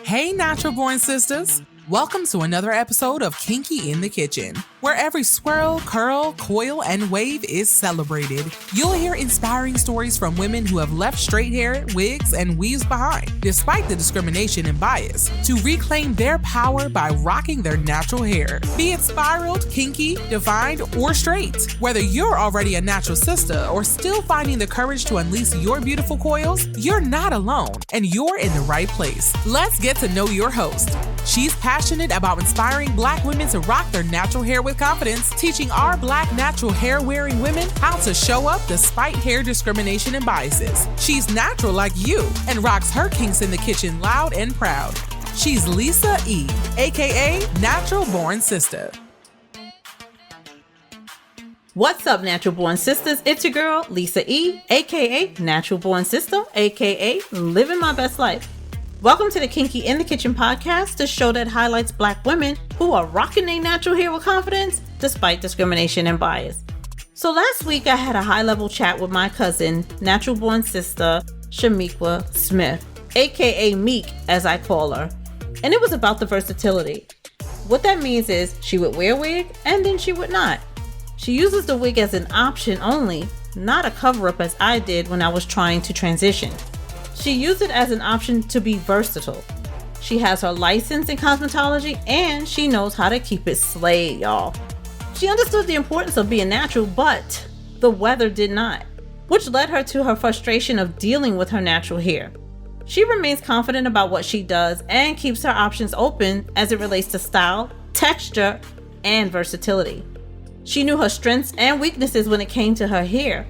Hey, natural born sisters. Welcome to another episode of Kinky in the Kitchen, where every swirl, curl, coil, and wave is celebrated. You'll hear inspiring stories from women who have left straight hair, wigs, and weaves behind, despite the discrimination and bias, to reclaim their power by rocking their natural hair. Be it spiraled, kinky, defined, or straight. Whether you're already a natural sister or still finding the courage to unleash your beautiful coils, you're not alone, and you're in the right place. Let's get to know your host. She's passionate about inspiring Black women to rock their natural hair with confidence, teaching our Black natural hair-wearing women how to show up despite hair discrimination and biases. She's natural like you and rocks her kinks in the kitchen loud and proud. She's Lisa E., aka Natural Born Sister. What's up, Natural Born Sisters? It's your girl, Lisa E., aka Natural Born Sister, aka Living My Best Life. Welcome to the Kinky in the Kitchen podcast, the show that highlights Black women who are rocking their natural hair with confidence despite discrimination and bias. So last week I had a high-level chat with my cousin, Natural Born Sister, Shamiqua Smith, aka Meek as I call her, and it was about the versatility. What that means is she would wear a wig and then she would not. She uses the wig as an option only, not a cover-up as I did when I was trying to transition. She used it as an option to be versatile. She has her license in cosmetology and she knows how to keep it slayed, y'all. She understood the importance of being natural, but the weather did not, which led her to her frustration of dealing with her natural hair. She remains confident about what she does and keeps her options open as it relates to style, texture, and versatility. She knew her strengths and weaknesses when it came to her hair,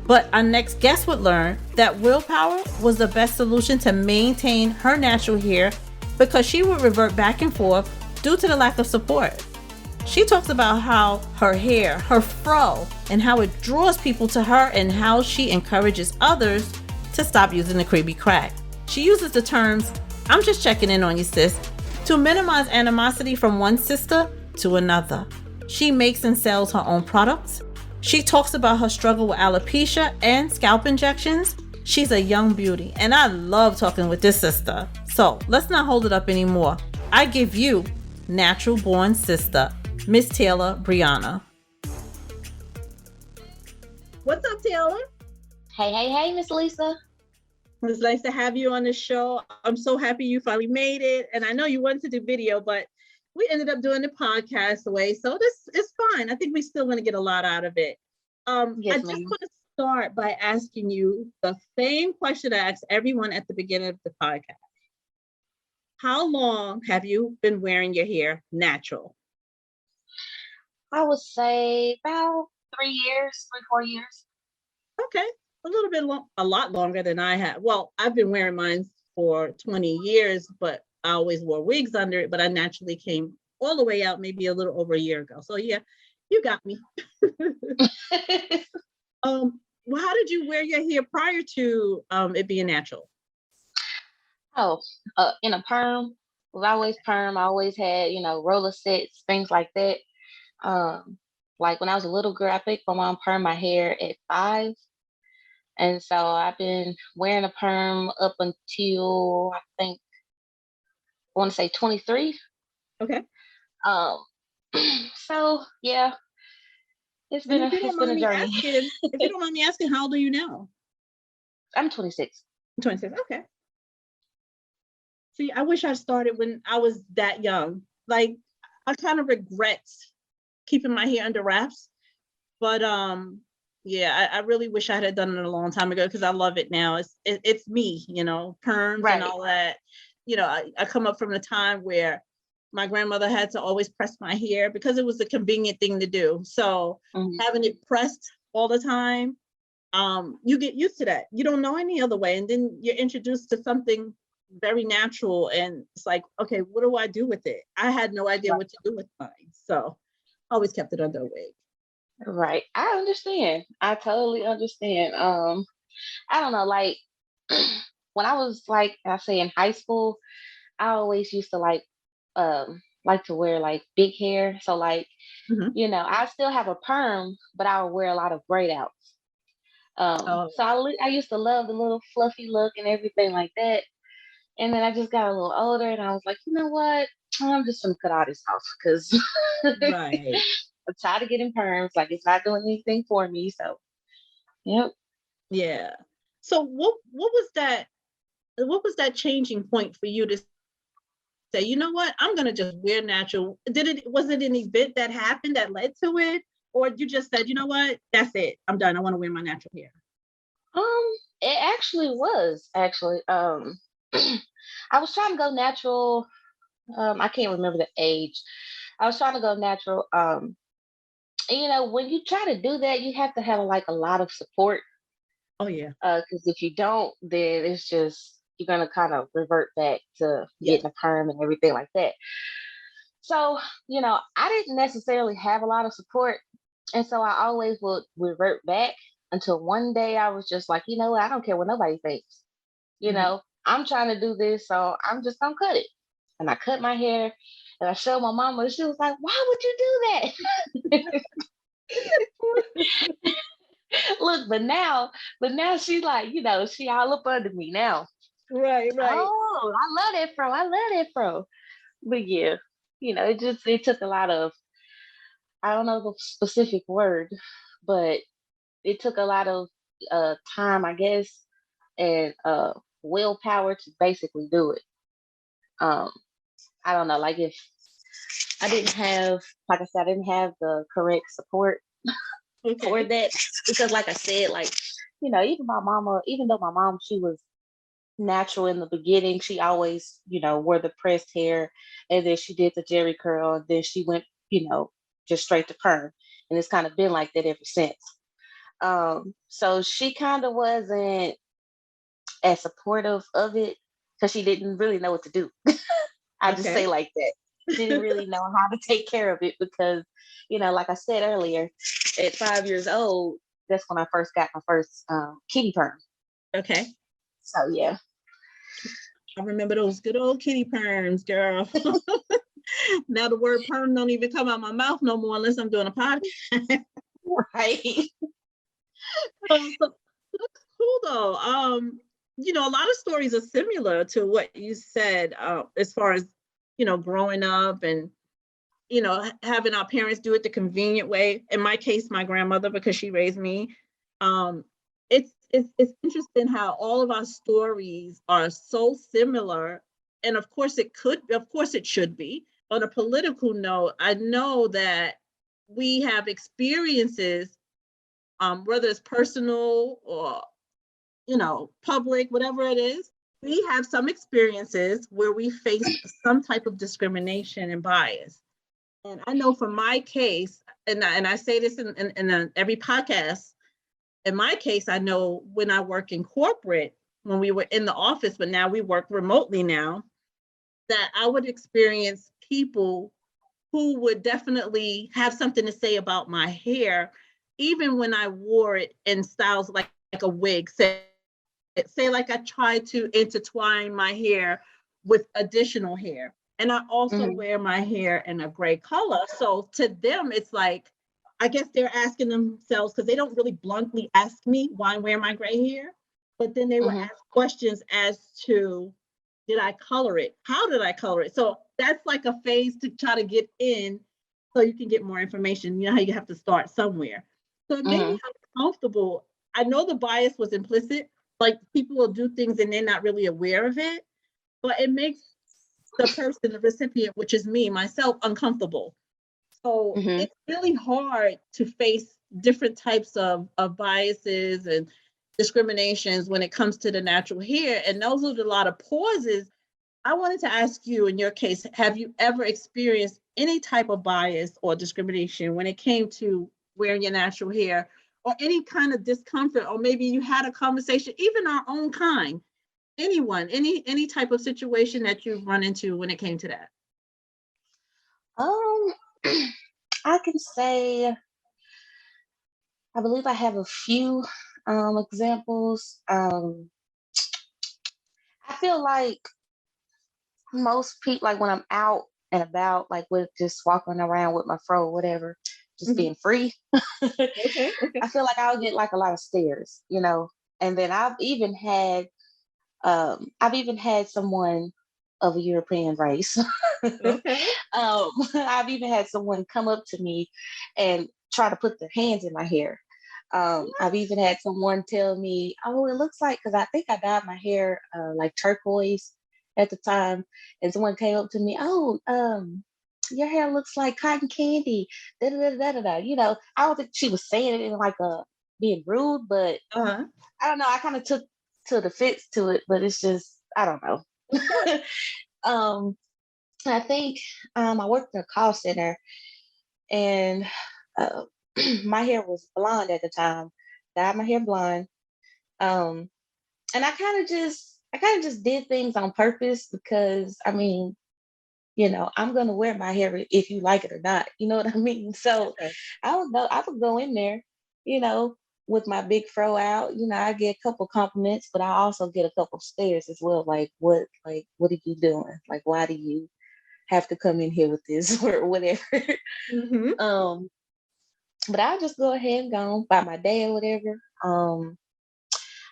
but our next guest would learn that willpower was the best solution to maintain her natural hair because she would revert back and forth due to the lack of support. She talks about how her hair, her fro, and how it draws people to her and how she encourages others to stop using the creepy crack. She uses the terms, "I'm just checking in on you, sis," to minimize animosity from one sister to another. She makes and sells her own products. She talks about her struggle with alopecia and scalp injections. She's a young beauty, and I love talking with this sister. So let's not hold it up anymore. I give you Natural Born Sister, Miss Taylor Brianna. What's up, Taylor? Hey, Miss Lisa. It's nice to have you on the show. I'm so happy you finally made it. And I know you wanted to do video, but we ended up doing the podcast away, so this is fine. I think we're still going to get a lot out of it. Yes, I just want to start by asking you the same question I asked everyone at the beginning of the podcast. How long have you been wearing your hair natural? I would say about 4 years. Okay, a little bit a lot longer than I have. Well, I've been wearing mine for 20 years, but I always wore wigs under it, but I naturally came all the way out maybe a little over a year ago. So yeah, you got me. Well, how did you wear your hair prior to it being natural? In a perm. Was always perm. I always had, roller sets, things like that. Like when I was a little girl, I think my mom permed my hair at 5. And so I've been wearing a perm up until I want to say 23. Okay. So yeah, it's been a journey. If you don't mind me asking, how old are you now? I'm 26. 26. Okay. See, I wish I started when I was that young. Like, I kind of regret keeping my hair under wraps, but yeah, I really wish I had done it a long time ago because I love it now. It's me, perms Right. and all that. I come up from the time where my grandmother had to always press my hair because it was a convenient thing to do. So having it pressed all the time, you get used to that. You don't know any other way. And then you're introduced to something very natural. And it's like, okay, what do I do with it? I had no idea what to do with mine. So I always kept it under a wig. Right. I understand. I totally understand. I don't know, like when I was I say in high school, I always used to like to wear like big hair. So I still have a perm, but I would wear a lot of braid outs. So I used to love the little fluffy look and everything like that. And then I just got a little older, and I was like, you know what? I'm just gonna cut all this off because Right. I'm tired of getting perms. Like it's not doing anything for me. So, yep. Yeah. So what was that changing point for you to say, you know what, I'm gonna just wear natural? Was it an event that happened that led to it? Or you just said, you know what, that's it. I'm done. I want to wear my natural hair. Um, it actually was actually. I was trying to go natural. I can't remember the age. I was trying to go natural. And, when you try to do that, you have to have like a lot of support. Oh yeah. Because if you don't, then it's just you're gonna kind of revert back to Yes. getting a perm and everything like that. So, I didn't necessarily have a lot of support. And so I always would revert back until one day I was just like, you know what, I don't care what nobody thinks. Mhm. I'm trying to do this, so I'm just gonna cut it. And I cut my hair and I showed my mama, and she was like, why would you do that? Look, but now she's like, she all up under me now. Right, right. Oh, I love that fro. I love that fro. But yeah, it took a lot of, I don't know the specific word, but it took a lot of time, I guess, and willpower to basically do it. Um, I don't know, like if I didn't have, like I said, I didn't have the correct support for Okay. that because, like I said, like even my mama, even though my mom, she was natural in the beginning, she always wore the pressed hair, and then she did the jerry curl, and then she went just straight to perm, and it's kind of been like that ever since. So she kind of wasn't as supportive of it because she didn't really know what to do. I just say Okay. like that. She didn't really know how to take care of it because, like I said earlier, at 5 years old, that's when I first got my first kitty perm. Okay. So yeah. I remember those good old kitty perms, girl. Now the word perm don't even come out my mouth no more unless I'm doing a podcast. Right. So that's cool though. A lot of stories are similar to what you said, as far as, growing up and, having our parents do it the convenient way. In my case, my grandmother, because she raised me. Um, it's interesting how all of our stories are so similar. And of course it should be. On a political note, I know that we have experiences, whether it's personal or public, whatever it is, we have some experiences where we faced some type of discrimination and bias. And I know for my case, and I say this in every podcast, in my case, I know when I work in corporate, when we were in the office, but now we work remotely now, that I would experience people who would definitely have something to say about my hair, even when I wore it in styles like a wig. Say like I tried to intertwine my hair with additional hair. And I also Hmm. wear my hair in a gray color. So to them, it's like, I guess they're asking themselves, because they don't really bluntly ask me why I wear my gray hair, but then they will Hmm. ask questions as to, did I color it? How did I color it? So that's like a phase to try to get in so you can get more information. You know how you have to start somewhere. So it made me Hmm. uncomfortable. I know the bias was implicit, like people will do things and they're not really aware of it, but it makes the person, the recipient, which is me, myself, uncomfortable. So Hmm. it's really hard to face different types of biases and discriminations when it comes to the natural hair. And those are a lot of pauses. I wanted to ask you, in your case, have you ever experienced any type of bias or discrimination when it came to wearing your natural hair, or any kind of discomfort, or maybe you had a conversation, even our own kind, anyone, any type of situation that you've run into when it came to that? Um, I can say I believe I have a few examples. I feel like most people, like when I'm out and about, like with just walking around with my fro or whatever, just Mhm. being free, Okay, okay. I feel like I'll get like a lot of stares, and then I've even had I've even had someone of a European race. Okay. I've even had someone come up to me and try to put their hands in my hair. I've even had someone tell me, "Oh, it looks like," because I think I dyed my hair like turquoise at the time, and someone came up to me, "Oh, your hair looks like cotton candy." Da da da da da. Da. I don't think she was saying it in like a being rude, but Uh-huh. I don't know. I kind of took to the fits to it, but it's just I don't know. Of course. um, I think I worked in a call center, and uh, my hair was blonde at the time. Dyed my hair blonde, um, and I kind of just did things on purpose because I mean, I'm gonna wear my hair if you like it or not. You know what I mean? So Okay. I would go in there, you know, with my big fro out. I get a couple compliments, but I also get a couple stares as well. What are you doing? Like, why do you have to come in here with this or whatever? Mm-hmm. um, but I'll just go ahead and go by my day or whatever.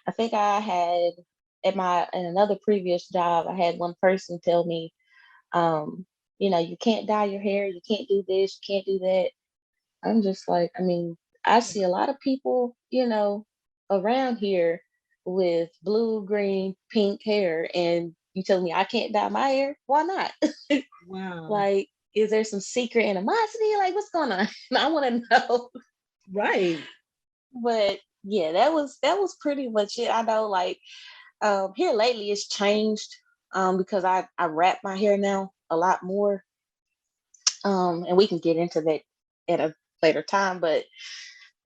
I think I had in another previous job, I had one person tell me, um, you can't dye your hair, you can't do this, you can't do that. I'm just like, I mean, I see a lot of people, around here with blue, green, pink hair, and you tell me I can't dye my hair? Why not? Wow. Like, is there some secret animosity? Like, what's going on? I want to know. Right. But yeah, that was pretty much it. I know, like, here lately it's changed because I wrap my hair now a lot more. And we can get into that at a later time, but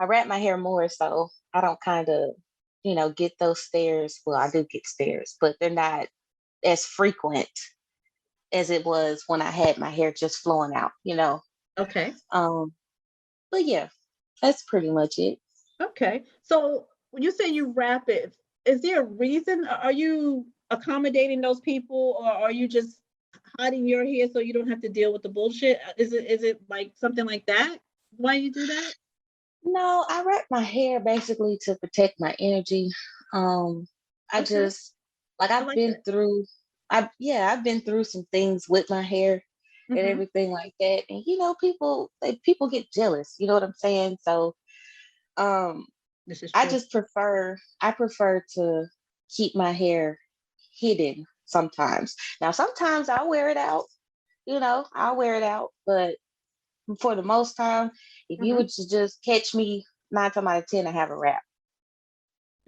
I wrap my hair more so I don't kind of, get those stares. Well, I do get stares, but they're not as frequent as it was when I had my hair just flowing out. Okay. Um, but yeah, that's pretty much it. Okay. So when you say you wrap it, is there a reason? Are you accommodating those people, or are you just hiding your hair so you don't have to deal with the bullshit? Is it like something like that? Why you do that? No, I wrap my hair basically to protect my energy. I Okay. just like I I've like been that. through I've been through some things with my hair and Hmm. everything like that. And people get jealous, you know what I'm saying? So um This is I true. just prefer to keep my hair hidden sometimes. Now sometimes I'll wear it out, I'll wear it out, but for the most time, if you Hmm. would just catch me 9 times out of 10, I have a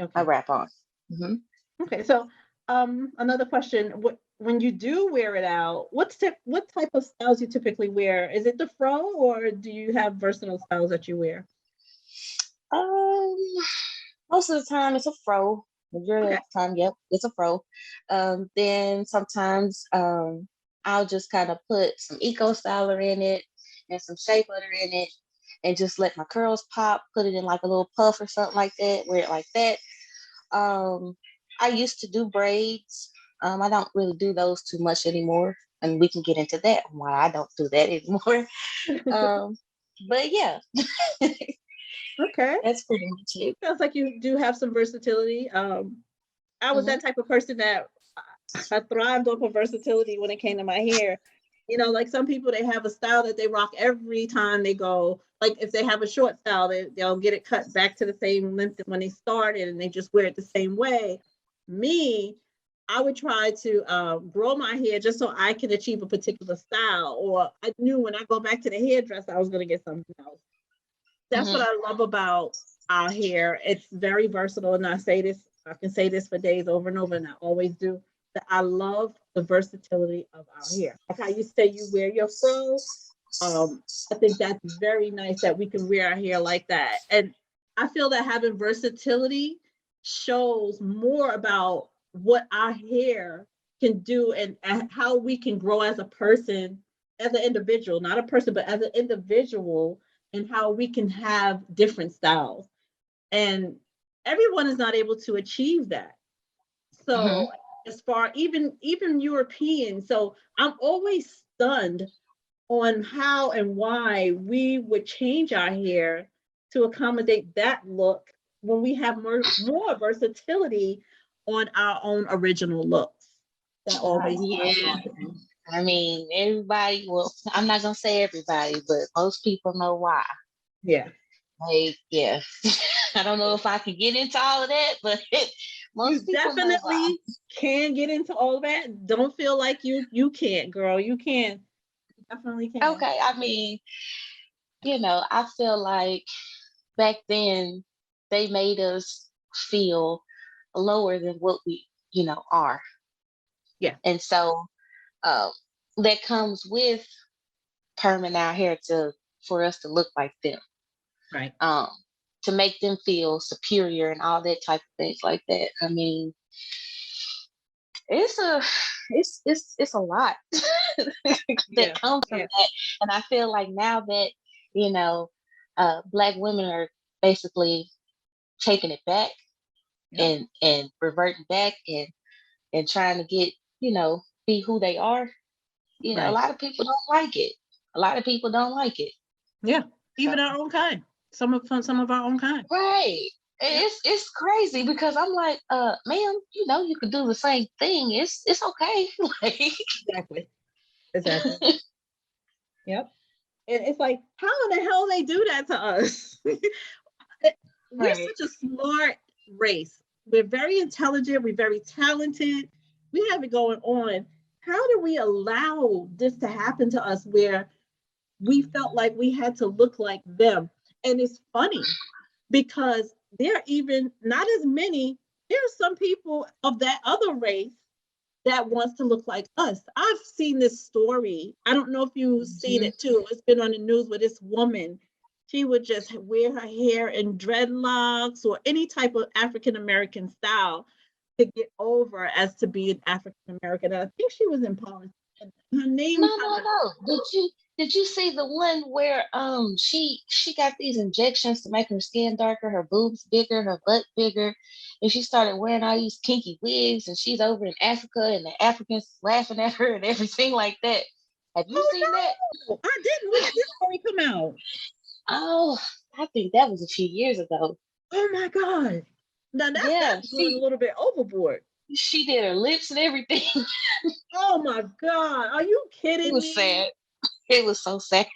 Okay. wrap on. Hmm. Okay. So, another question: when you do wear it out, what type of styles you typically wear? Is it the fro, or do you have versatile styles that you wear? Um, Most of the time it's a fro. Majority Okay. of the time, yep, it's a fro. Then sometimes I'll just kind of put some eco styler in it and some shea butter in it and just let my curls pop, put it in like a little puff or something like that, wear it like that. Um, I used to do braids. I don't really do those too much anymore, and we can get into that why I don't do that anymore. Um, but yeah, Okay. that's pretty much it. Sounds like you do have some versatility. I was Hmm. that type of person that I thrived off of versatility when it came to my hair. Like some people, they have a style that they rock every time they go. Like if they have a short style, they'll get it cut back to the same length when they started, and they just wear it the same way. Me, I would try to grow my hair just so I can achieve a particular style, or I knew when I go back to the hairdresser, I was going to get something else. That's what Hmm. I love about our hair. It's very versatile, and I can say this for days over and over, and I always do. That I love the versatility of our hair. Like how you say you wear your fro, I think that's very nice that we can wear our hair like that. And I feel that having versatility shows more about what our hair can do, and how we can grow as a person, as an individual, not a person, but as an individual, and how we can have different styles. And everyone is not able to achieve that. So Hmm. as far even European, so I'm always stunned on how and why we would change our hair to accommodate that look when we have more versatility on our own original looks. That always Yeah. I mean, everybody, well, I'm not going to say everybody, but most people know why. Yeah. Like, yeah. I don't know if I can get into all of that, but most You people know why. definitely can get into all of that. Don't feel like you can't, girl. You can. You definitely can. Okay. I mean, I feel like back then they made us feel lower than what we, are. Yeah. And so um, that comes with perming our hair for us to look like them, Right. to make them feel superior and all that type of things like that. I mean, it's a it's a lot Yeah. that comes from Yeah. that, and I feel like now that you know Black women are basically taking it back Yeah. and reverting back and trying to get be who they are. A Right. lot of people don't like it. A lot of people don't like it. Yeah. So, Even our own kind. Some of our own kind. right. And Yeah. it's crazy because I'm like, ma'am, you could do the same thing. It's okay. Like, Exactly. Exactly. Yep. And it's like, how in the hell they do that to us? We're right. such a smart race. We're very intelligent. We're very talented. We have it going on. How do we allow this to happen to us where we felt like we had to look like them? And it's funny because there are even not as many, there are some people of that other race that wants to look like us. I've seen this story. I don't know if you've seen Mhm. it too. It's been on the news with this woman. She would just wear her hair in dreadlocks or any type of African American style to get over as to be an African American. And I think she was in politics. Her name No, kind no, of, no. Did you see the one where she got these injections to make her skin darker, her boobs bigger, her butt bigger, and she started wearing all these kinky wigs, and she's over in Africa, and the Africans laughing at her and everything like that. Have you oh seen that? no, I didn't. When did this story come out? Oh, I think that was a few years ago. Oh my God. Now Yeah, that's going a little bit overboard. she did her lips and everything. Oh my God. Are you It kidding was me? sad. It was so sad.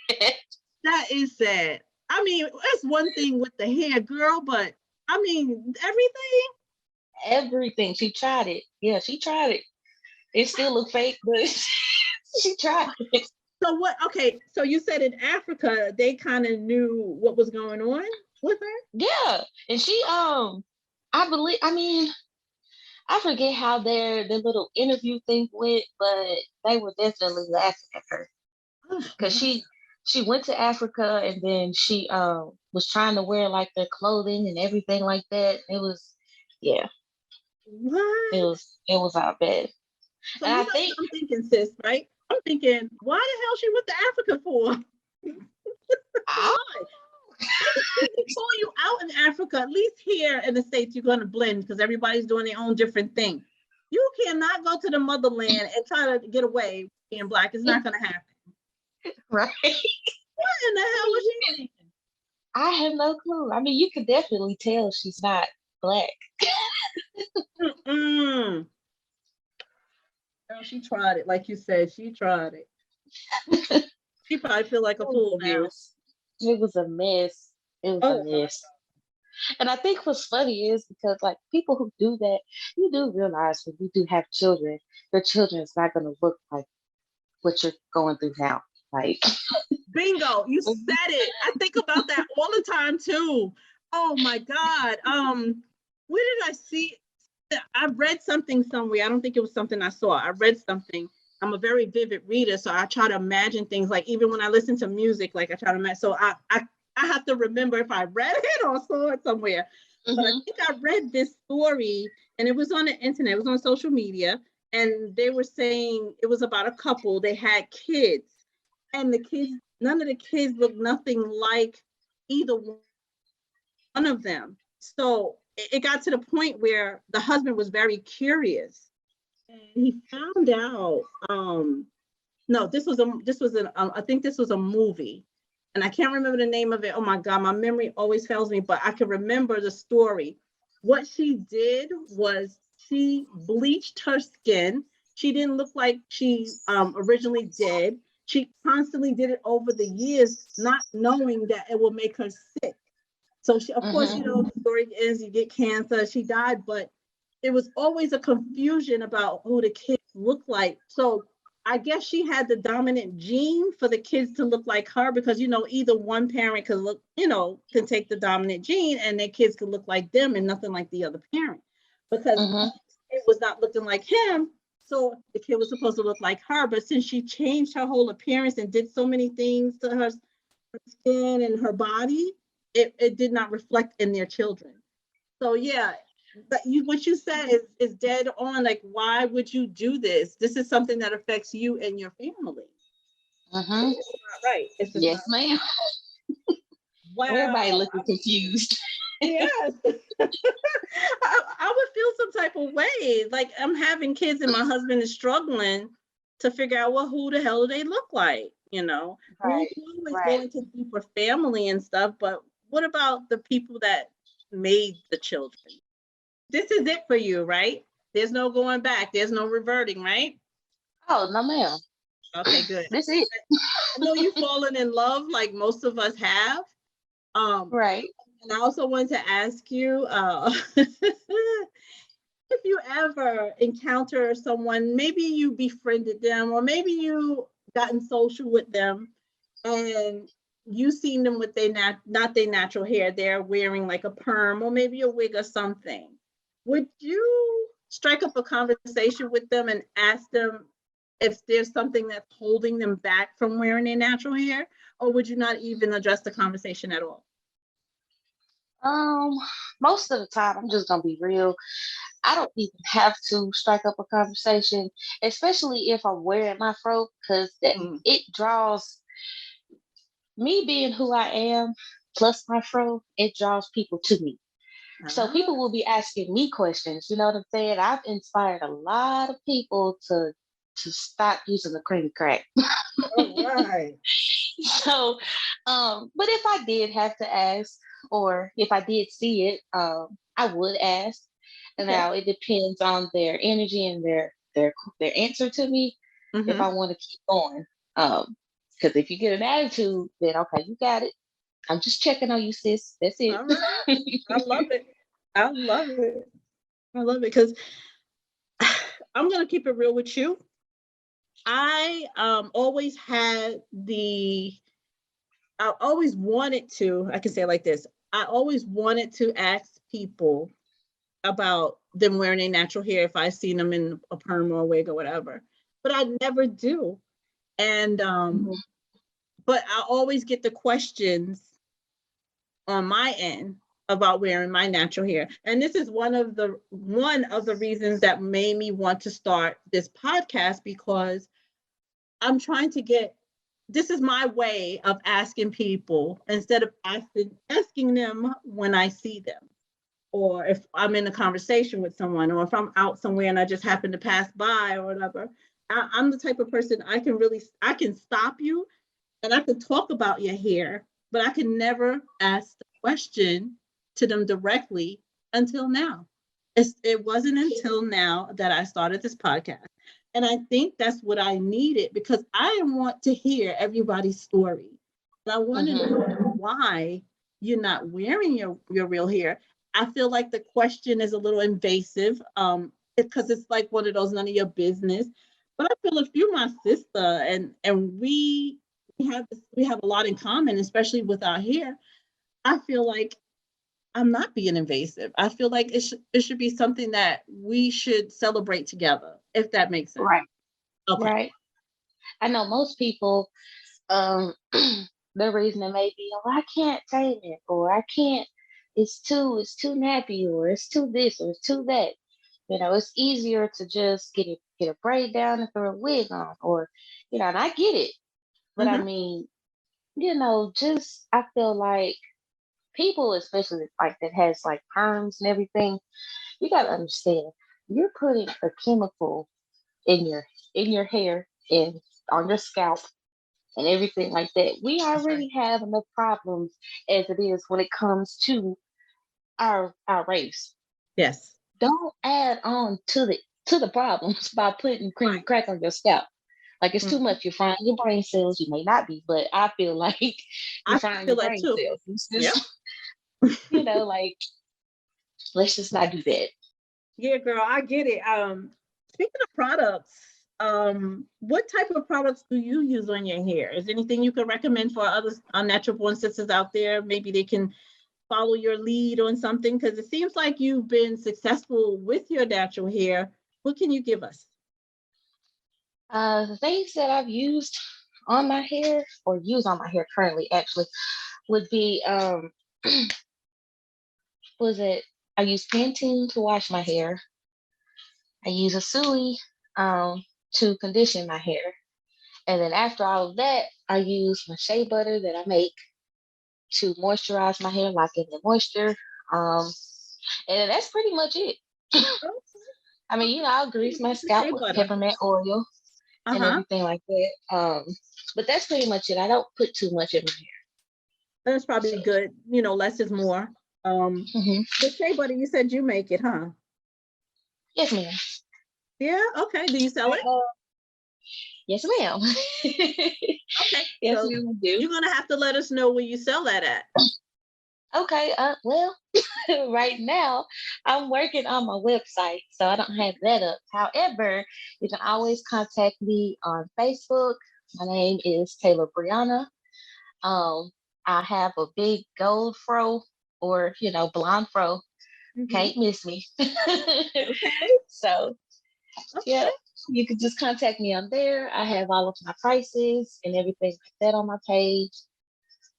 That is sad. I mean, that's one thing with the hair, girl, but I mean, everything. Everything. She tried it. Yeah, she tried it. It still looked fake, but she tried it. So what? Okay, so you said in Africa they kind of knew what was going on with her. Yeah. And I mean, I forget how their little interview thing went, but they were definitely laughing at her. Oh, Because she went to Africa and then she was trying to wear like their clothing and everything like that. It was yeah, it what? was it was our bad. So And you I know think what I'm thinking, sis, right? I'm thinking, why the hell she went to Africa for? I Why? They can pull you out in Africa. At least here in the States, you're going to blend because everybody's doing their own different thing. You cannot go to the motherland and try to get away being Black. It's not going to happen. right. What in the hell was she thinking? I have no clue. I mean, you could definitely tell she's not black. Mm-mm. Girl, she tried it. Like you said, she tried it. She probably feel like a It was fool a now. mess. It was a mess. It was a Oh my. mess. And I think what's funny is because like people who do that, you do realize when you do have children, your children is not gonna look like what you're going through now. Like Bingo. You said it. I think about that all the time too. Oh my God. Where did I see? I read something somewhere. I don't think it was something I saw. I read something. I'm a very vivid reader, so I try to imagine things. Like even when I listen to music, like I try to imagine. So I have to remember if I read it or saw it somewhere. But I hmm think I read this story, and it was on the internet. It was on social media, and they were saying it was about a couple. They had kids, and the kids, none of the kids looked nothing like either one of them. So it got to the point where the husband was very curious, and he found out. No, I think this was a movie, and I can't remember the name of it. Oh my God, my memory always fails me, but I can remember the story. What she did was she bleached her skin. She didn't look like she originally did. She constantly did it over the years, not knowing that it will make her sick. So she, of course, the story is you get cancer. She died, but it was always a confusion about who the kids look like. So I guess she had the dominant gene for the kids to look like her because either one parent can look, can take the dominant gene and their kids can look like them and nothing like the other parent. Because it was not looking like him, so the kid was supposed to look like her. But since she changed her whole appearance and did so many things to her skin and her body, it did not reflect in their children. So yeah, but what you said is dead on. Like, why would you do this? This is something that affects you and your family. It's not right. It's just Yes, not ma'am. wow. Everybody looking confused. Yes. I would feel some type of way. Like I'm having kids and my husband is struggling to figure out, well, who the hell do they look like? We can always go into deeper family and stuff, but what about the people that made the children? This is it for you, right? There's no going back. There's no reverting, right? Oh, no, ma'am. Okay, good. This is it. I know you've fallen in love like most of us have. Right. And I also wanted to ask you if you ever encounter someone, maybe you befriended them, or maybe you got in social with them, and you seen them with not their natural hair, they're wearing like a perm or maybe a wig or something. Would you strike up a conversation with them and ask them if there's something that's holding them back from wearing their natural hair, or would you not even address the conversation at all? Most of the time, I'm just gonna be real. I don't even have to strike up a conversation, especially if I'm wearing my fro, because it draws me being who I am, plus my fro, it draws people to me. So people will be asking me questions. You know what I'm saying? I've inspired a lot of people to stop using the cream crack. All right. So, but if I did have to ask, or if I did see it, I would ask. And now it depends on their energy and their answer to me. If I want to keep going, because if you get an attitude, then okay, you got it. I'm just checking on you, sis. That's it. All right. I love it. I love it. I love it because I'm gonna keep it real with you. I always had I always wanted to, I can say it like this. I always wanted to ask people about them wearing their natural hair if I seen them in a perm or a wig or whatever. But I never do. And but I always get the questions on my end about wearing my natural hair. And this is one of the reasons that made me want to start this podcast, because I'm trying to get, this is my way of asking people instead of asking them when I see them, or if I'm in a conversation with someone, or if I'm out somewhere and I just happen to pass by or whatever. I'm the type of person I can stop you and I can talk about your hair, but I can never ask the question to them directly until now. It wasn't until now that I started this podcast. And I think that's what I needed, because I want to hear everybody's story. And I want to know why you're not wearing your real hair. I feel like the question is a little invasive, because it's like one of those none of your business. But I feel if you're my sister and we have a lot in common, especially with our hair, I feel like I'm not being invasive. I feel like it should be something that we should celebrate together, if that makes sense. Right. Okay. Right. I know most people, the reason may be, oh, I can't tame it, or I can't, it's too nappy, or it's too this, or it's too that. It's easier to just get a braid down and throw a wig on, or, and I get it. But I mean, just, I feel like people, especially like that has like perms and everything, you got to understand, you're putting a chemical in your hair and on your scalp and everything like that. We already have enough problems as it is when it comes to our race. Yes. don't add on to the problems by putting cream Right. crack on your scalp. Like it's too Mhm. much. You're frying your brain cells. You may not be, but I feel like you're I frying feel your that brain too. cells. It's Yep. just, like, let's just not do that. Yeah, girl, I get it. Speaking of products, what type of products do you use on your hair? Is there anything you could recommend for other unnatural born sisters out there? Maybe they can follow your lead on something because it seems like you've been successful with your natural hair. What can you give us? The things that I've used on my hair or use on my hair currently actually would be was it I use Pantene to wash my hair. I use a Sui to condition my hair. And then after all of that, I use my shea butter that I make to moisturize my hair, lock in the moisture. Um, and that's pretty much it. Oh, I mean, I'll grease my scalp shea with butter. peppermint oil and Uh-huh. everything like that. But that's pretty much it. I don't put too much in my hair. That's probably good. Less is more. Hmm. The shea butter, you said you make it, huh? Yes, ma'am. Yeah, okay. Do you sell it? Yes, ma'am. Okay. Yes, So ma'am, I do. you're gonna have to let us know where you sell that at. Okay, well, right now I'm working on my website, so I don't have that up. However, you can always contact me on Facebook. My name is Taylor Brianna. Um, I have a big gold fro or, blonde fro. Mhm. Can't miss me. Okay. So, yeah, Okay. you can just contact me on there. I have all of my prices and everything like that on my page.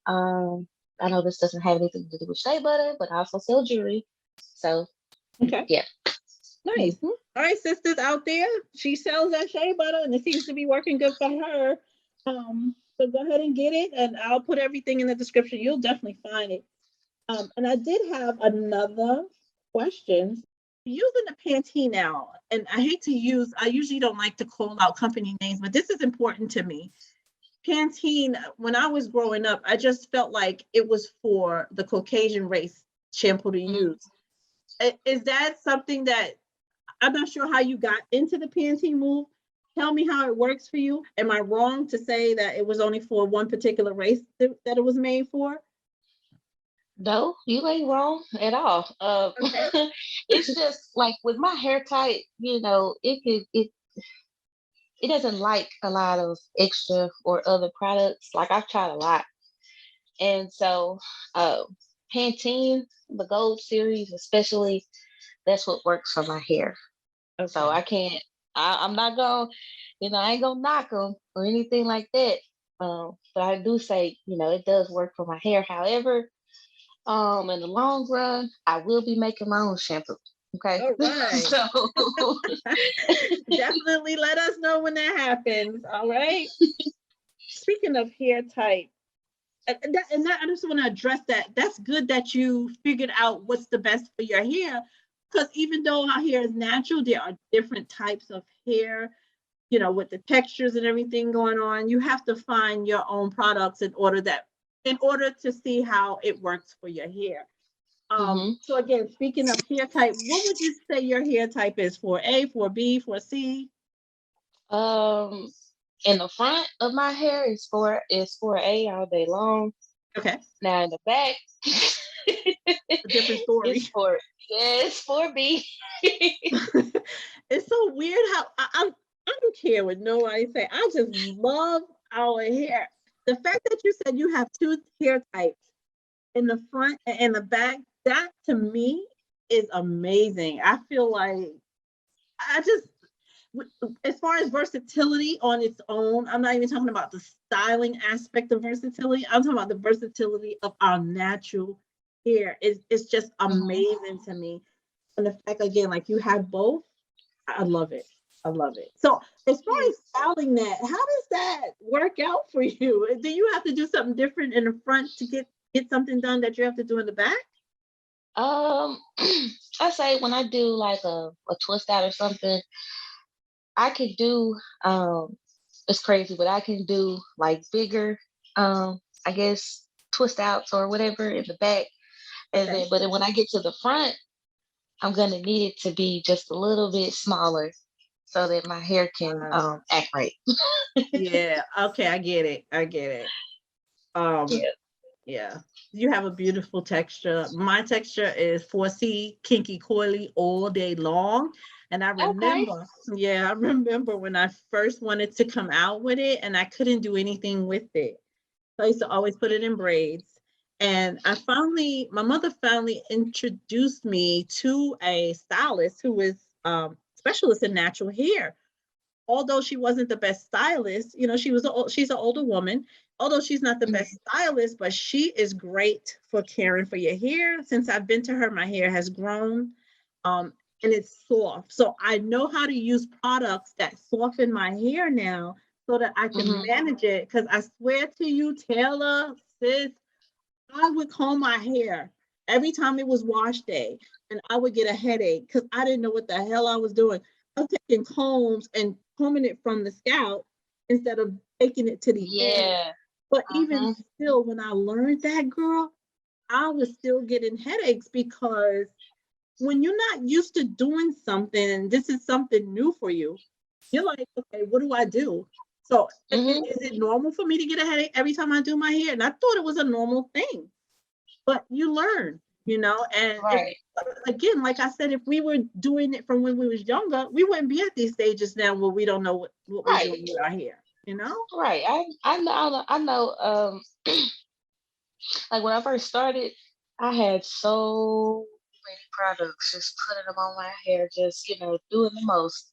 Um, I know this doesn't have anything to do with shea butter, but I also sell jewelry. So, Okay. yeah. Nice. Mhm. All right, sisters out there. She sells that shea butter and it seems to be working good for her. So go ahead and get it, and I'll put everything in the description. You'll definitely find it. And I did have another question. Using the Pantene now, and I usually don't like to call out company names, but this is important to me. Pantene, when I was growing up, I just felt like it was for the Caucasian race shampoo to Mhm. use. Is that something that I'm not sure how you got into the Pantene move? Tell me how it works for you. Am I wrong to say that it was only for one particular race that it was made for? No, you ain't wrong at all. Okay. It's just like with my hair type, it doesn't like a lot of extra or other products. Like I've tried a lot, and so uh, Pantene, the Gold series, especially, that's what works for my hair. So Okay. I can't. I'm not gonna, I ain't gonna knock them or anything like that. But I do say, it does work for my hair. However, in the long run, I will be making my own shampoo. Okay. All right. So Definitely let us know when that happens. All right. Speaking of hair type, and that I just want to address that. That's good that you figured out what's the best for your hair. Because even though our hair is natural, there are different types of hair, with the textures and everything going on. You have to find your own products in order to see how it works for your hair. hmm So again, speaking of hair type, what would you say your hair type is for A, for B, for C? um in the front of my hair is for A all day long. Okay, Now in the back, a different story. it's for B. It's so weird how I don't care what nobody say. I just love our hair. The fact that you said you have two hair types in the front and in the back, that to me is amazing. I feel like I just as far as versatility on its own, I'm not even talking about the styling aspect of versatility. I'm talking about the versatility of our natural hair. It's just Mhm. amazing to me. And the fact again, like you have both, I love it. I love it. So as far as styling that, how does that work out for you? Do you have to do something different in the front to get something done that you have to do in the back? Um, I say when I do like a twist out or something, I can do it's crazy, but I can do like bigger I guess twist outs or whatever in the back. And Okay. then but then when I get to the front, I'm gonna need it to be just a little bit smaller so that my hair can Uh, act right. yeah. Okay, I get it. I get it. Um, Yeah. yeah. You have a beautiful texture. My texture is 4C kinky coily all day long. And I Okay. remember, yeah, I remember when I first wanted to come out with it and I couldn't do anything with it. So I used to always put it in braids. And my mother finally introduced me to a stylist who is specialist in natural hair. Although she wasn't the best stylist, she's an older woman. Although she's not the Mhm. best stylist, but she is great for caring for your hair. Since I've been to her, my hair has grown, um, and it's soft. So I know how to use products that soften my hair now, so that I can Mhm. manage it. Because I swear to you, Taylor, sis, I would comb my hair every time it was wash day, and I would get a headache because I didn't know what the hell I was doing. I was taking combs and combing it from the scalp instead of taking it to the head. Yeah. But even Uh-huh. still, when I learned that, girl, I was still getting headaches because when you're not used to doing something and this is something new for you, you're like, okay, what do I do? So Mhm. is it normal for me to get a headache every time I do my hair? And I thought it was a normal thing, but you learn, and if Right. again, like I said, if we were doing it from when we was younger, we wouldn't be at these stages now where we don't know what we're Right. doing with our hair. Right. I know. Like when I first started, I had so many products, just putting them on my hair, just doing the most.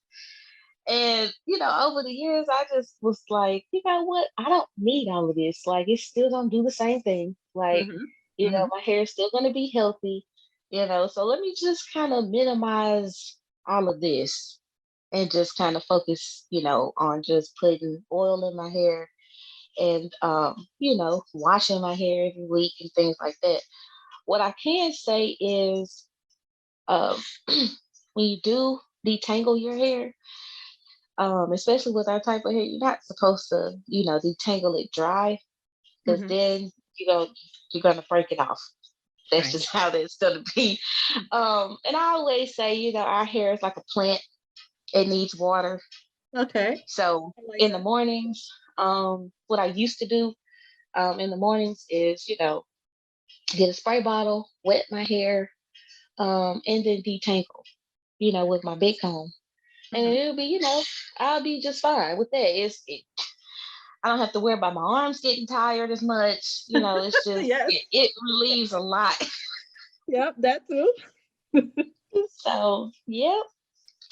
And over the years, I just was like, you know what? I don't need all of this. Like, it still don't do the same thing. Like, Hmm. Hmm. my hair is still gonna be healthy. So let me just kind of minimize all of this and just kind of focus, on just putting oil in my hair and washing my hair every week and things like that. What I can say is, um, when you do detangle your hair, especially with our type of hair, you're not supposed to, detangle it dry because Hmm. then you're gonna break it off. That's Right. just how that's gonna be. And I always say, our hair is like a plant; it needs water. Okay. So I like in the that. mornings, what I used to do in the mornings is, get a spray bottle, wet my hair, and then detangle, with my big comb. And Hmm. it'll be, I'll be just fine with that. I don't have to worry about my arms getting tired as much. It's just, Yes. it relieves a lot. Yep. That too. So, yep,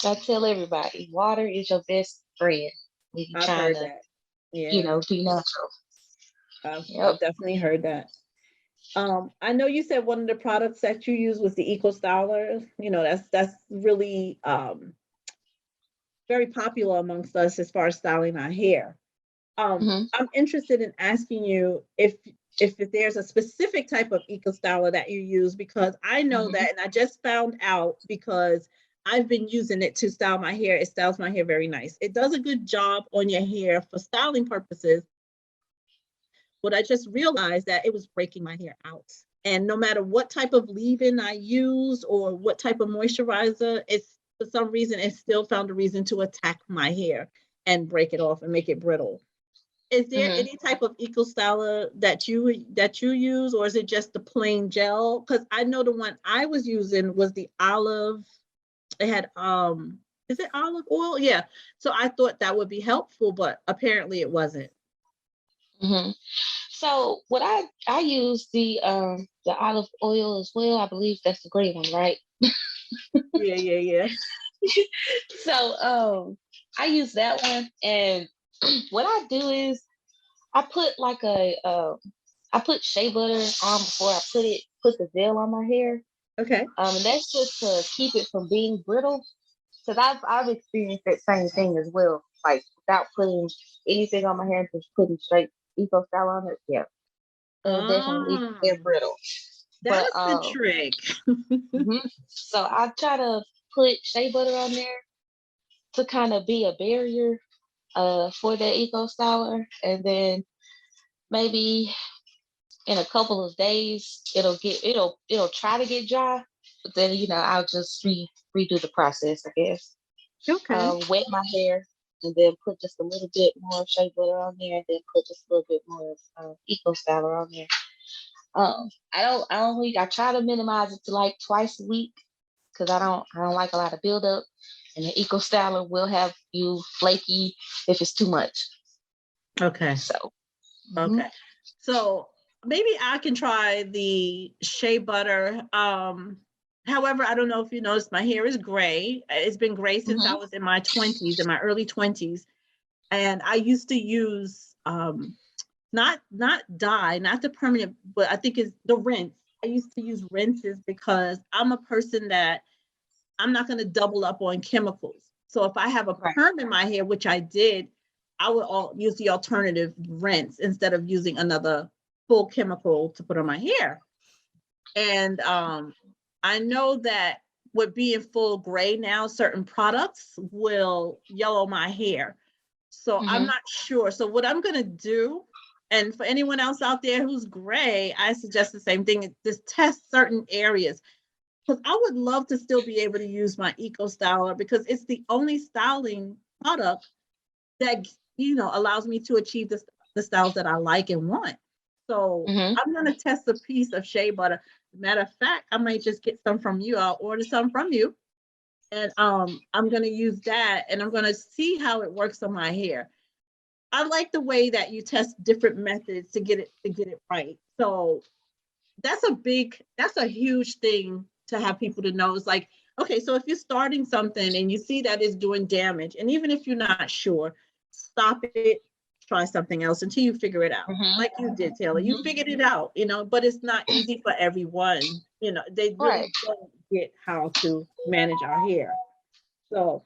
I tell everybody, water is your best friend when you're I've trying heard to, that. Yeah. be natural. Yep. I've definitely heard that. I know you said one of the products that you use was the Eco Styler. That's really very popular amongst us as far as styling our hair. Hmm. I'm interested in asking you if there's a specific type of Eco Styler that you use because I know Hmm. that, and I just found out because I've been using it to style my hair. It styles my hair very nice. It does a good job on your hair for styling purposes, but I just realized that it was breaking my hair out. And no matter what type of leave-in I used or what type of moisturizer, it's for some reason it still found a reason to attack my hair and break it off and make it brittle. Is there Hmm. any type of eco styler that you use, or is it just the plain gel? Because I know the one I was using was the olive. It had is it olive oil? Yeah. So I thought that would be helpful, but apparently it wasn't. Hmm. So what I use the olive oil as well. I believe that's the green one, right? Yeah, yeah, yeah. So I use that one, and what I do is I put like I put shea butter on before I put the gel on my hair. Okay. And that's just to keep it from being brittle. Because I've experienced that same thing as well. Like without putting anything on my hair, just putting straight eco style on it. Yeah, it'll definitely leave Ah, it brittle. But that's the trick. mhm. So I try to put shea butter on there to kind of be a barrier for that eco styler, and then maybe in a couple of days it'll try to get dry, But then, I'll just redo the process, I guess. Okay. Wet my hair and then put just a little bit more shea butter on there, and then put just a little bit more Eco Styler on there. I try to minimize it to like twice a week because I don't like a lot of buildup, and the Eco Styler will have you flaky if it's too much. Okay. So, Okay. So maybe I can try the shea butter. However, I don't know if you noticed, my hair is gray. It's been gray since I was in my 20s, in my early 20s. And I used to use not dye, not the permanent, but I think it's the rinse. I used to use rinses because I'm a person that I'm not going to double up on chemicals. So if I have a Right. perm in my hair, which I did, I would use the alternative rinse instead of using another full chemical to put on my hair. And I know that with being full gray now, certain products will yellow my hair. So I'm not sure. So what I'm going to do, and for anyone else out there who's gray, I suggest the same thing. Just test certain areas. Because I would love to still be able to use my Eco Styler because it's the only styling product that allows me to achieve the styles that I like and want. So I'm gonna test a piece of shea butter. Matter of fact, I might just get some from you. I'll order some from you, and I'm gonna use that, and I'm gonna see how it works on my hair. I like the way that you test different methods to get it right. So that's a huge thing to have people to know. It's like, okay, so if you're starting something and you see that it's doing damage, and even if you're not sure, stop it, try something else until you figure it out. Like you did, Taylor. You figured it out, but it's not easy for everyone. They really don't get how to manage our hair. So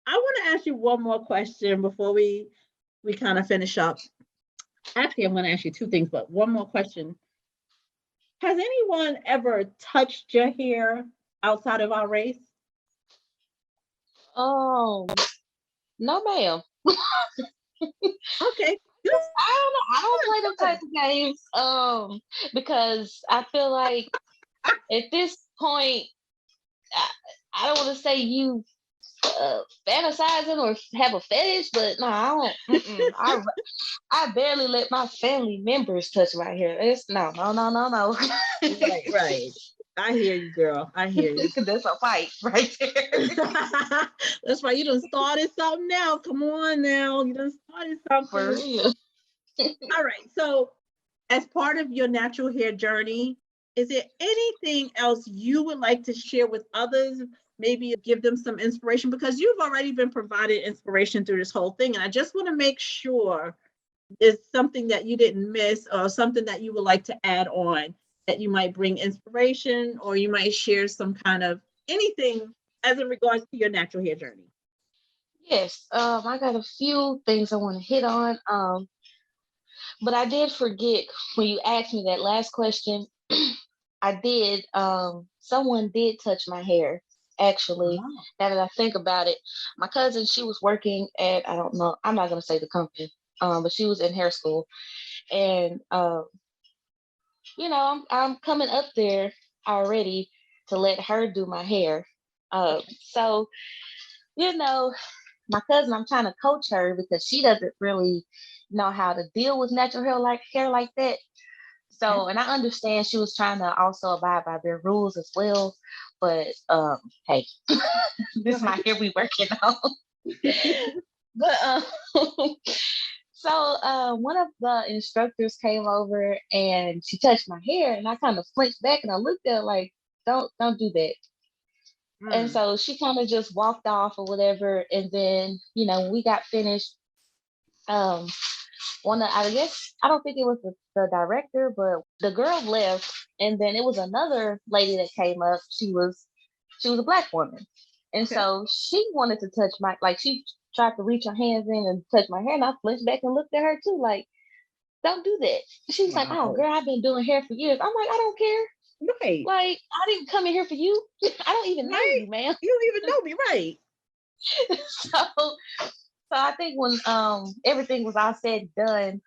I want to ask you one more question before we kind of finish up. Actually, I'm going to ask you two things, but one more question. Has anyone ever touched your hair outside of our race? Oh, no, ma'am. Okay. I don't know. I don't play them type of games. Because I feel like at this point, I don't want to say you fantasizing or have a fetish, but no, I don't. I barely let my family members touch my hair. It's no. Right. I hear you, girl. I hear you. That's a fight right there. That's right. You done started something now. Come on now. You done started something. For real. All right. So, as part of your natural hair journey, is there anything else you would like to share with others? Maybe give them some inspiration because you've already been provided inspiration through this whole thing. And I just want to make sure there's something that you didn't miss or something that you would like to add on that you might bring inspiration or you might share some kind of anything as in regards to your natural hair journey. Yes. I got a few things I want to hit on. But I did forget when you asked me that last question. I did. Someone did touch my hair. Actually, now that I think about it, my cousin, she was working at, I don't know, I'm not gonna say the company, but she was in hair school, and I'm coming up there already to let her do my hair. So my cousin, I'm trying to coach her because she doesn't really know how to deal with natural hair like that. So, and I understand she was trying to also abide by their rules as well, but hey, this is my hair we working on. But so one of the instructors came over and she touched my hair, and I kind of flinched back and I looked at her like, don't do that. And so she kind of just walked off or whatever. And then, when we got finished, I guess I don't think it was the director, but the girl left, and then it was another lady that came up. She was a black woman, and so she wanted to touch she tried to reach her hands in and touch my hair, and I flinched back and looked at her too, like, don't do that. She was like, oh girl, I've been doing hair for years. I'm like, I don't care. Right. Like, I didn't come in here for you. I don't even know you, man. You don't even know me, right? So I think when everything was all said and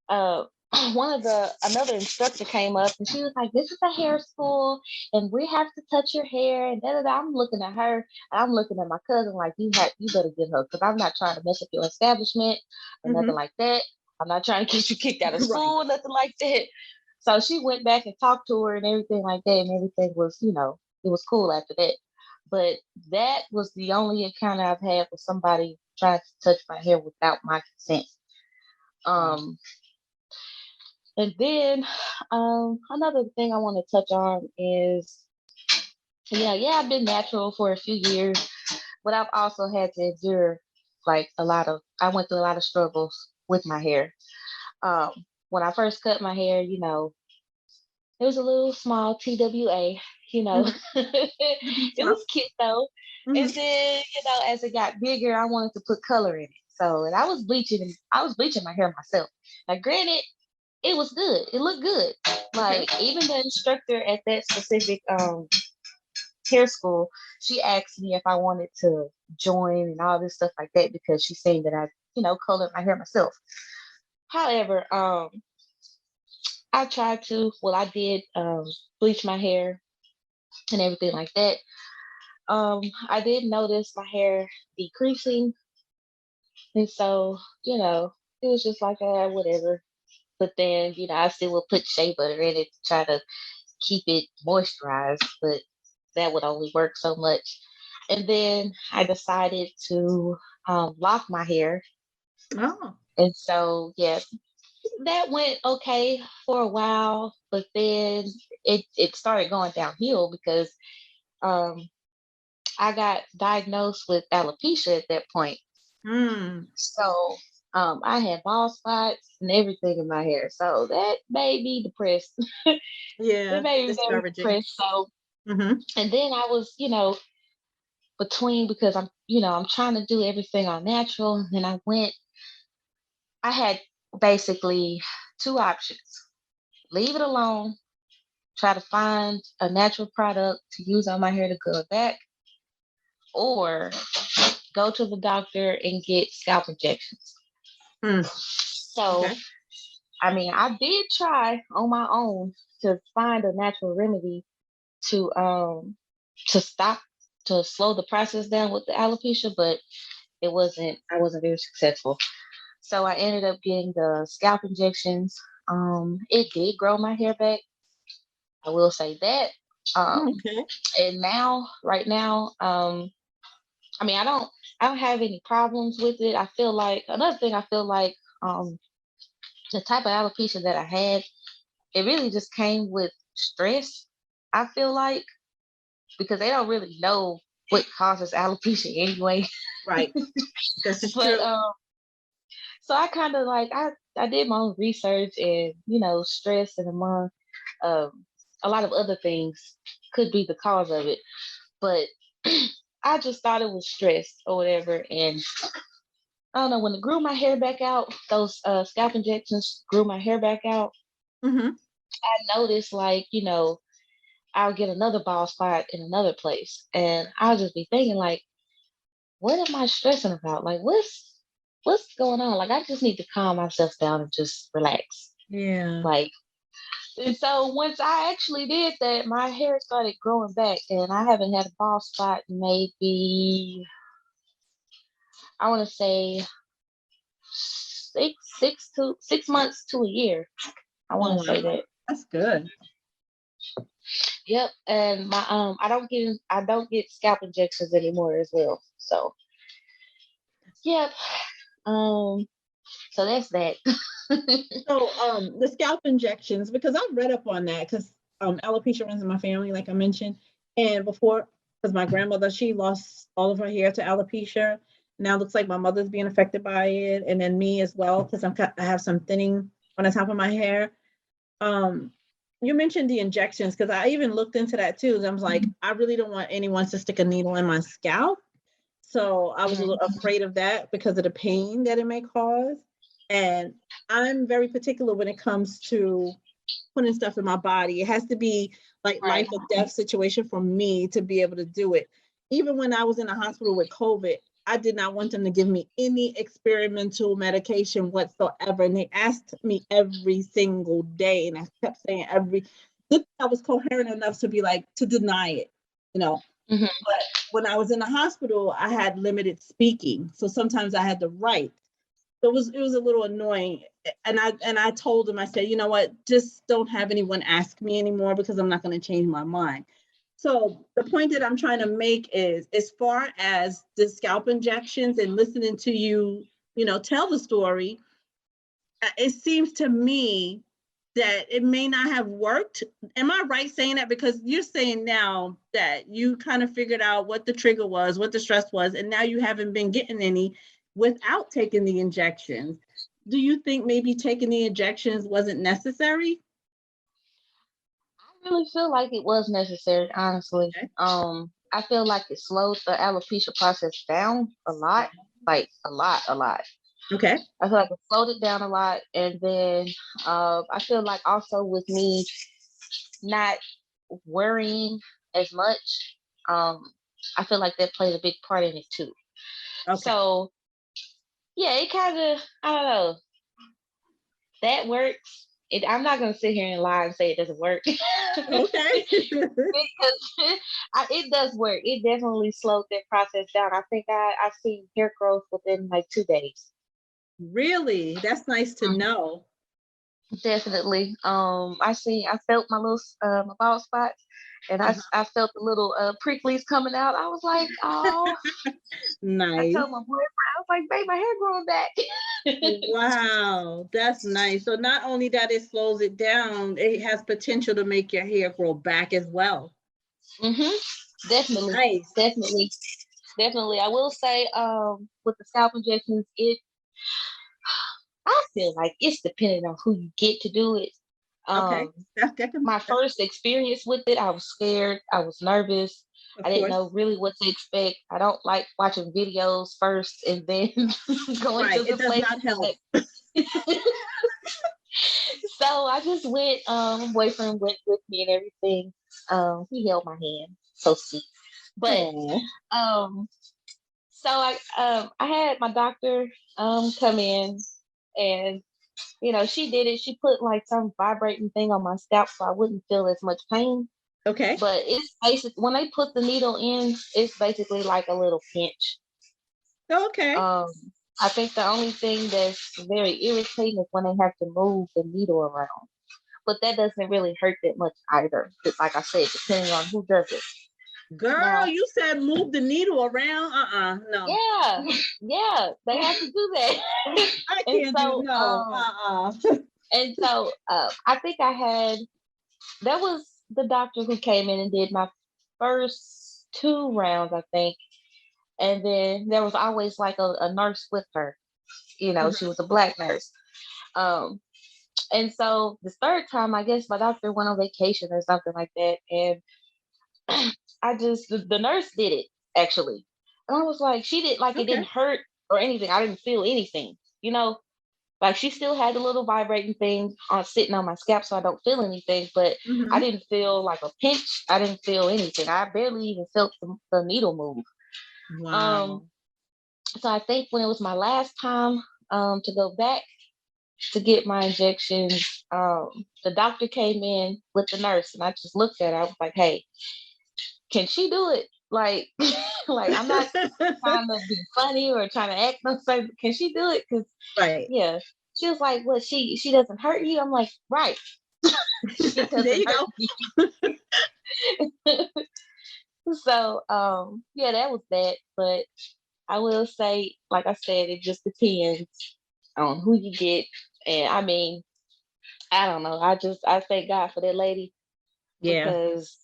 done, another instructor came up and she was like, "This is a hair school, and we have to touch your hair." And da da da. I'm looking at her, and I'm looking at my cousin like, you better get her, because I'm not trying to mess up your establishment or nothing like that. I'm not trying to get you kicked out of school, nothing like that. So she went back and talked to her and everything like that, and everything was, it was cool after that. But that was the only encounter I've had with somebody trying to touch my hair without my consent. And then another thing I want to touch on is, I've been natural for a few years, but I've also had to endure like I went through a lot of struggles with my hair. Um, when I first cut my hair, it was a little small TWA, it was cute though. And then, as it got bigger, I wanted to put color in it. So, and I was bleaching my hair myself. Now, granted, it was good. It looked good. Like, even the instructor at that specific hair school, she asked me if I wanted to join and all this stuff like that, because she's saying that I, colored my hair myself. However, I tried to, I did bleach my hair and everything like that. I did notice my hair decreasing. And so, it was just like, whatever. But then, I still would put shea butter in it to try to keep it moisturized, but that would only work so much. And then I decided to lock my hair. Oh. And so, yeah, that went okay for a while, but then it started going downhill because I got diagnosed with alopecia at that point. So I had bald spots and everything in my hair. So that made me depressed. Yeah, It made me very discouraging. depressed. So, and then I was, between, because I'm trying to do everything all natural. And then I had basically two options: leave it alone, try to find a natural product to use on my hair to grow it back, or go to the doctor and get scalp injections. So, Okay. I mean, I did try on my own to find a natural remedy to stop, to slow the process down with the alopecia, but I wasn't very successful. So I ended up getting the scalp injections. It did grow my hair back, I will say that. Okay. And right now, I mean, I don't have any problems with it. I feel like the type of alopecia that I had, it really just came with stress. I feel like, because they don't really know what causes alopecia anyway. Right. This is But true. so I kind of like I did my own research, and stress and among a lot of other things could be the cause of it. But I just thought it was stress or whatever, and I don't know, when it grew my hair back out, those scalp injections grew my hair back out. I noticed, like, I'll get another bald spot in another place, and I'll just be thinking like, what am I stressing about? Like, what's going on? Like, I just need to calm myself down and just relax. Yeah. Like, and so once I actually did that, my hair started growing back, and I haven't had a bald spot in maybe, I want to say 6 months to a year. I Oh, want to say wow. that. That's good. Yep, and my I don't get scalp injections anymore as well. So, yep. So that's that. So, the scalp injections, because I've read up on that, because alopecia runs in my family, like I mentioned, and before, because my grandmother, she lost all of her hair to alopecia. Now it looks like my mother's being affected by it, and then me as well, because I have some thinning on the top of my hair. You mentioned the injections, because I even looked into that too. I was like, I really don't want anyone to stick a needle in my scalp. So I was a little afraid of that because of the pain that it may cause. And I'm very particular when it comes to putting stuff in my body. It has to be like Right. life or death situation for me to be able to do it. Even when I was in the hospital with COVID, I did not want them to give me any experimental medication whatsoever. And they asked me every single day. And I kept saying I was coherent enough to be like, to deny it, you know. Mhm. But when I was in the hospital, I had limited speaking. So sometimes I had to write. So it was a little annoying. And I told him, I said, you know what, just don't have anyone ask me anymore because I'm not going to change my mind. So the point that I'm trying to make is, as far as the scalp injections and listening to you, tell the story, it seems to me that it may not have worked. Am I right saying that? Because you're saying now that you kind of figured out what the trigger was, what the stress was, and now you haven't been getting any without taking the injections. Do you think maybe taking the injections wasn't necessary? I really feel like it was necessary, honestly. Okay. I feel like it slowed the alopecia process down a lot, like a lot. Okay. I feel like it slowed it down a lot, and then I feel like also with me not worrying as much, I feel like that played a big part in it too. Okay. So yeah, it kind of, I don't know, that works. I'm not gonna sit here and lie and say it doesn't work. Okay. Because it does work. It definitely slowed that process down. I think I see hair growth within like 2 days. Really? That's nice to know. Definitely. I felt my little my bald spots, and I felt the little pricklies coming out. I was like, oh. I Nice. told my boyfriend, I was like, babe, my hair growing back. Wow, that's nice. So not only that it slows it down, it has potential to make your hair grow back as well. Definitely. Nice. Definitely. I will say, with the scalp injections, I feel like it's dependent on who you get to do it. Okay. My first experience with it, I was scared. I was nervous. I didn't know really what to expect. I don't like watching videos first and then going to the It does place. not help. So I just went. My boyfriend went with me and everything. He held my hand, so sweet. But so I had my doctor come in, and she did it. She put like some vibrating thing on my scalp so I wouldn't feel as much pain. Okay. But it's basic when they put the needle in, it's basically like a little pinch. Okay. I think the only thing that's very irritating is when they have to move the needle around. But that doesn't really hurt that much either. Because like I said, depending on who does it. Girl, Now, you said move the needle around. No. Yeah, they have to do that. I can't do no. And so I think that was the doctor who came in and did my first 2 rounds, I think. And then there was always like a nurse with her. She was a Black nurse. And so the third time, I guess my doctor went on vacation or something like that. And the nurse did it actually. And I was like, she did, like, it didn't hurt or anything. I didn't feel anything, like she still had the little vibrating thing sitting on my scalp. So I don't feel anything, but I didn't feel like a pinch. I didn't feel anything. I barely even felt the needle move. Wow. So I think when it was my last time to go back to get my injections, the doctor came in with the nurse, and I just looked at her. I was like, "Hey, can she do it? Like, like I'm not trying to be funny or trying to act no certain. Can she do it? Because yeah." She was like, "What? She doesn't hurt you?" I'm like, "Right." She doesn't there you hurt go. me. So yeah, that was that. But I will say, like I said, it just depends on who you get. And I mean, I don't know. I thank God for that lady because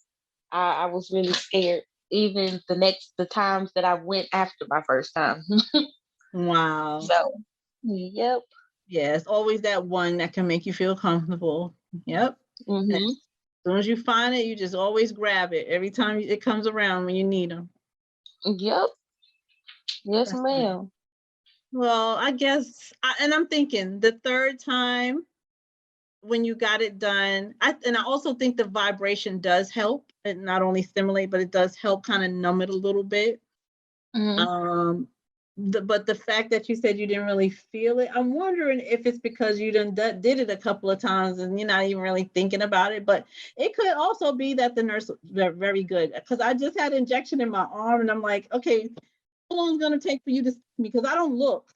I was really scared. Even the times that I went after my first time. Wow. So, yep. Yeah, it's always that one that can make you feel comfortable. Yep. As soon as you find it, you just always grab it every time it comes around when you need them. Yep. Yes, ma'am. Well, I guess, and I'm thinking the third time when you got it done, I also think the vibration does help. It not only stimulate, but it does help kind of numb it a little bit. but the fact that you said you didn't really feel it, I'm wondering if it's because you did it a couple of times and you're not even really thinking about it. But it could also be that the nurse was very good, because I just had an injection in my arm and I'm like, okay, how long is it going to take for you to see me? Because I don't look.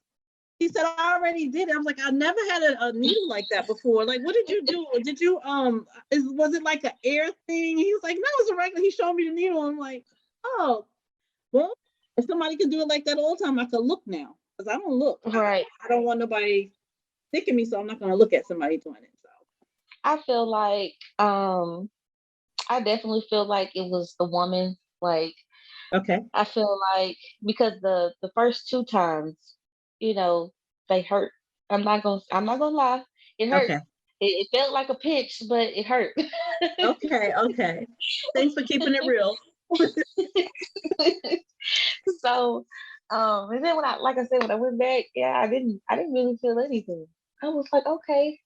He said, I already did it. I was like, I never had a needle like that before. Like, what did you do? Did you, was it like an air thing? He was like, no, it's a regular. He showed me the needle. I'm like, oh, well, if somebody can do it like that all the time, I could look now. Because I don't look. Right. I don't want nobody sticking me, so I'm not going to look at somebody doing it. So I feel like, I definitely feel like it was the woman. Like, okay. I feel like because the first two times, you know, they hurt. I'm not gonna lie. It hurt. Okay. It felt like a pinch, but it hurt. Okay. Okay. Thanks for keeping it real. So, and then like I said, when I went back, yeah, I didn't really feel anything. I was like, okay,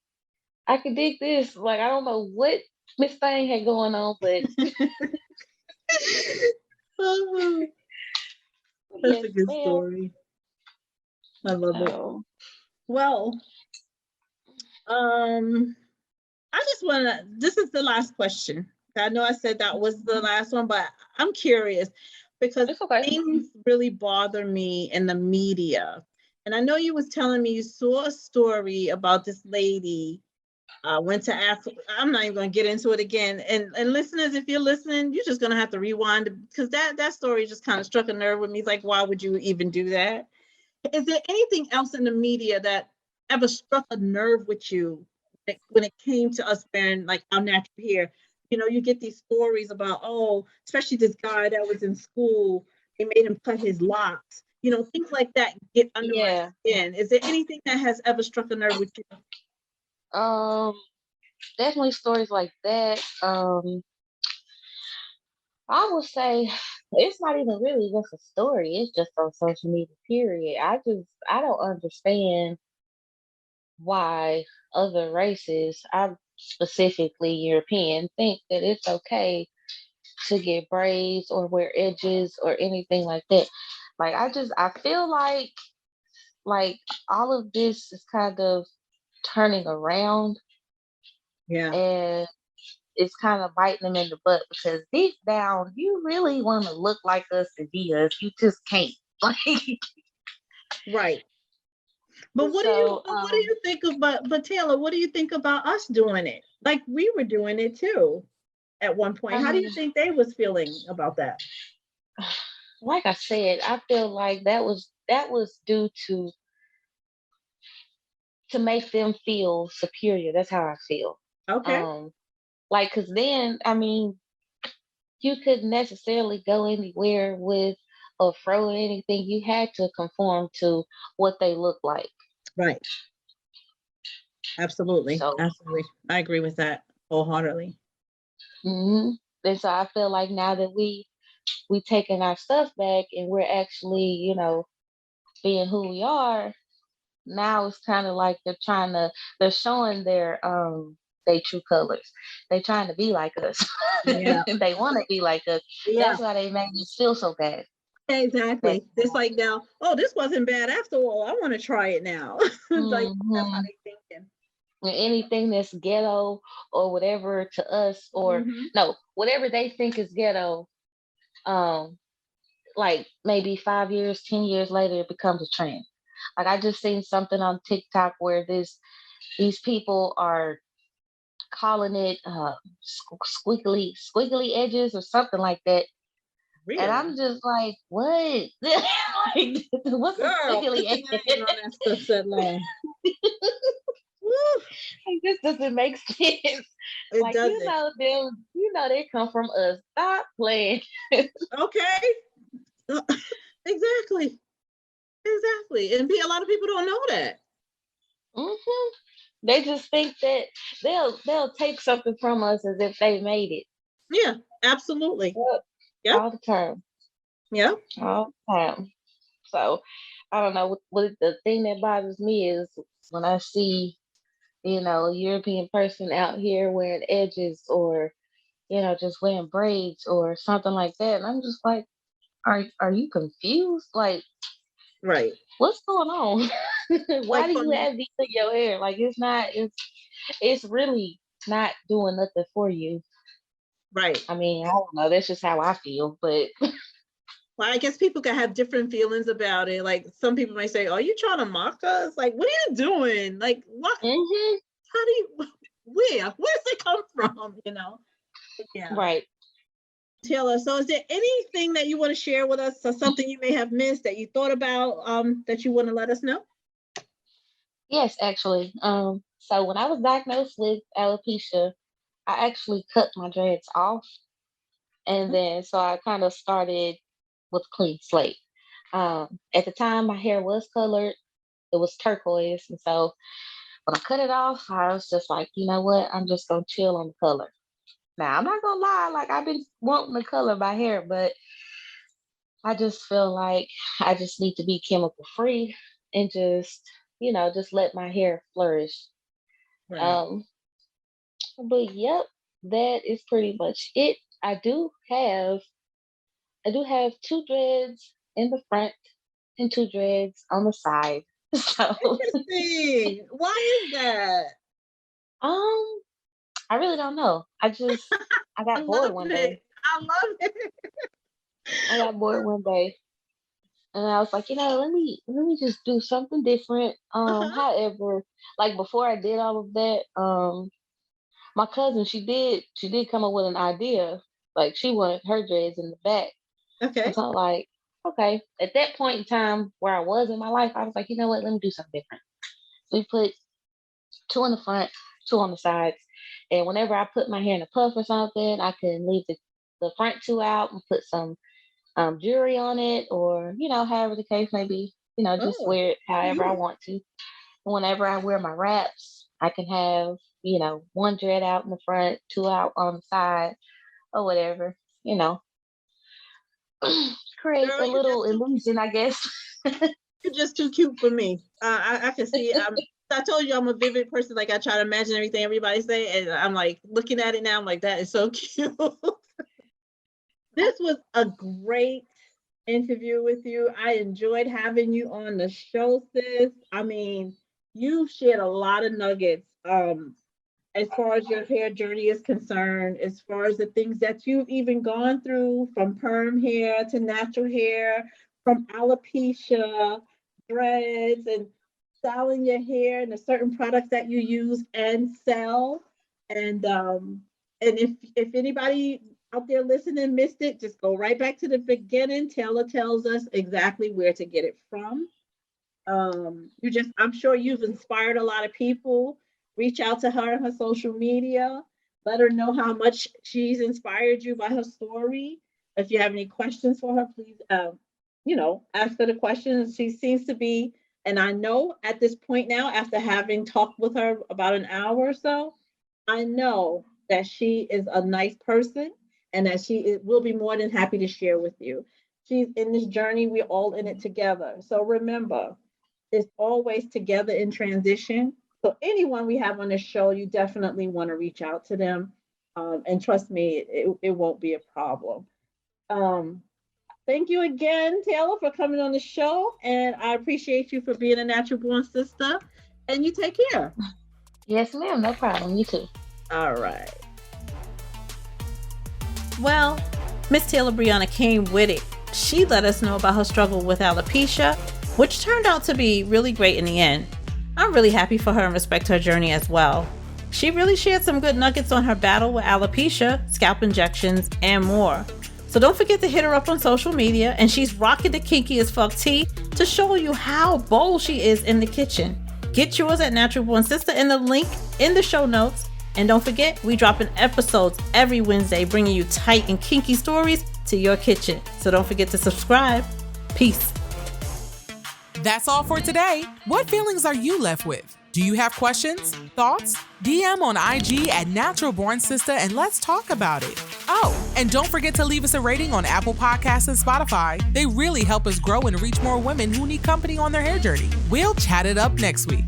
I can dig this. Like, I don't know what Miss Thing had going on, but Oh, that's yes, a good ma'am. story. I love it. So, Well, I just want to, this is the last question. I know I said that was the last one, but I'm curious because it's okay. things really bother me in the media. And I know you was telling me you saw a story about this lady went to Africa. I'm not even going to get into it again. And listeners, if you're listening, you're just going to have to rewind, because that story just kind of struck a nerve with me. It's like, why would you even do that? Is there anything else in the media that ever struck a nerve with you when it came to us wearing like our natural hair? You know, you get these stories about, oh, especially this guy that was in school, they made him cut his locks. You know, things like that get under my Yeah. skin. Is there anything that has ever struck a nerve with you? Um, Definitely stories like that. I would say it's not even really just a story. It's just on social media, period. I don't understand why other races, I'm specifically European, think that it's okay to get braids or wear edges or anything like that. Like, I feel like all of this is kind of turning around, Yeah. and it's kind of biting them in the butt, because deep down you really want to look like us and be us. You just can't. Like, Right. But so what do you think about, but Taylor, what do you think about us doing it? Like we were doing it too at one point. How do um you think they was feeling about that? like I said, I feel like that was due to make them feel superior. That's how I feel. Okay. Um, like, cause then, I mean, you couldn't necessarily go anywhere with a fro or anything. You had to conform to what they look like. Right. Absolutely. So, Absolutely. I agree with that wholeheartedly. mhm. And so I feel like now that we taking our stuff back and we're actually, being who we are, now it's kind of like they're showing their true colors. They trying to be like us. Yeah. They want to be like us. Yeah. That's why they make us feel so bad. But Exactly. It's like now, oh, this wasn't bad after all. I want to try it now. It's like that's how mhm. they thinking. Anything that's ghetto or whatever to us, or Mm-hmm. no, whatever they think is ghetto, um, like maybe 5 years, 10 years later, it becomes a trend. Like, I just seen something on TikTok where these people are calling it squiggly edges or something like that. And Really? I'm just like, what? Like, what's a Girl, squiggly put edge? your hands on that stuff that long. Woo, Like, this doesn't make sense. it Like, doesn't. they come from us. Stop playing. Okay. Exactly. Exactly. And a lot of people don't know that. hmm They just think that they'll take something from us as if they made it. Yeah, absolutely. Yep. Yep. All the time. Yep. All the time. So I don't know. What the thing that bothers me is when I see, a European person out here wearing edges, or, just wearing braids or something like that. And I'm just like, are you confused? Like, Right. What's going on? Why Like do for you me, have these in your hair? Like it's really not doing nothing for you. right. I mean, I don't know. That's just how I feel. But Well, I guess people can have different feelings about it. Like some people might say, "Are you trying to mock us? Like, what are you doing? Like, what? hmm How do you? Where's it come from? You know?" Yeah. right. Taylor, so is there anything that you want to share with us, or something you may have missed that you thought about, that you want to let us know? Yes, actually. So when I was diagnosed with alopecia, I actually cut my dreads off, and then so I kind of started with a clean slate. At the time, my hair was colored; it was turquoise, and so when I cut it off, I was just like, you know what? I'm just gonna chill on the color. Now, I'm not gonna lie, like I've been wanting to color my hair, but I just feel like I just need to be chemical free and just, just let my hair flourish. Right. Um, but yep, that is pretty much it. I do have two dreads in the front and two dreads on the side. So, Interesting. Why is that? um, I really don't know. I I got bored love one day. it. I love it. I got bored one day and I was like, let me just do something different. Uh-huh. However, like before I did all of that, my cousin, she did come up with an idea. Like she wanted her dreads in the back. And Okay. so like, okay. At that point in time where I was in my life, I was like, you know what, let me do something different. So we put two in the front, two on the sides. And whenever I put my hair in a puff or something, I can leave the front two out and put some jewelry on it, or however the case may be. Just Oh, wear it however I cute. want to. Whenever I wear my wraps, I can have one dread out in the front, two out on the side, or whatever. You know, create Girl, a you're little just too illusion, I guess. you're just too cute for me. I can see. I told you I'm a vivid person. Like I try to imagine everything everybody say, and I'm like looking at it now. I'm like, that is so cute. This was a great interview with you. I enjoyed having you on the show, sis. I mean, you shared a lot of nuggets. As far as your hair journey is concerned, as far as the things that you've even gone through, from perm hair to natural hair, from alopecia, dreads, and styling your hair and the certain products that you use and sell. And if anybody out there listening missed it, just go right back to the beginning. Taylor tells us exactly where to get it from. I'm sure you've inspired a lot of people. Reach out to her on her social media. Let her know how much she's inspired you by her story. If you have any questions for her, please, ask her the questions. She seems to be, and I know at this point now, after having talked with her about an hour or so, I know that she is a nice person and that will be more than happy to share with you. She's in this journey. We're all in it together. So remember, it's always together in transition. So anyone we have on the show, you definitely want to reach out to them. And trust me, it won't be a problem. Um, Thank you again, Taylor, for coming on the show. And I appreciate you for being a natural born sister. And you take care. Yes, ma'am. No problem. You too. All right. Well, Miss Taylor Brianna came with it. She let us know about her struggle with alopecia, which turned out to be really great in the end. I'm really happy for her and respect her journey as well. She really shared some good nuggets on her battle with alopecia, scalp injections, and more. So don't forget to hit her up on social media, and she's rocking the Kinky as Fuck tea to show you how bold she is in the kitchen. Get yours at Natural Born Sister in the link in the show notes. And don't forget, we dropping episodes every Wednesday, bringing you tight and kinky stories to your kitchen. So don't forget to subscribe. Peace. That's all for today. What feelings are you left with? Do you have questions, thoughts? DM on IG at Natural Born Sister and let's talk about it. Oh, and don't forget to leave us a rating on Apple Podcasts and Spotify. They really help us grow and reach more women who need company on their hair journey. We'll chat it up next week.